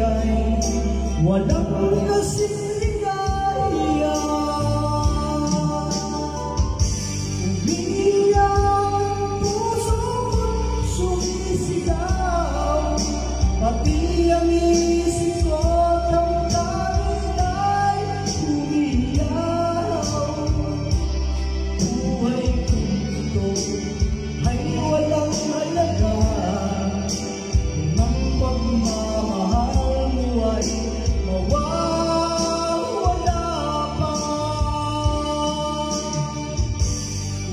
ay walang kasing ligaya. Umiyak puso ko't sumisigaw, pati ang isip ko't damdamin ay umiyaw. Buhay kong ito ay walang halaga, ang pagmamahal mo ay mawawala pa.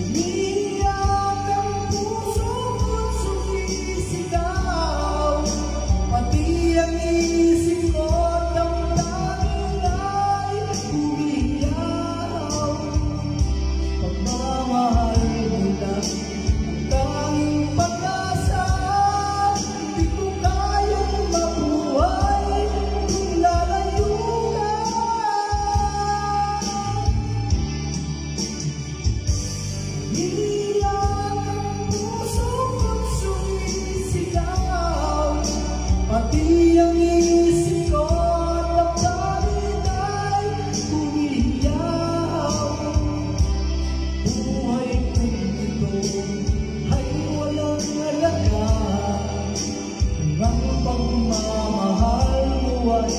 Umiyak ang puso ko't sumisigaw, pati ang isip ko't damdamin ay umiyaw. Pagmamahal mo lang ang tanging pag-asa, di ko kayang mabuhay kung lalayo ka. Umiyak ang puso ko't sumisigaw, pati ang isip ko't damdamin ay umiyaw. Buhay kong ito ay walang halaga, ang pagmamahal mo ay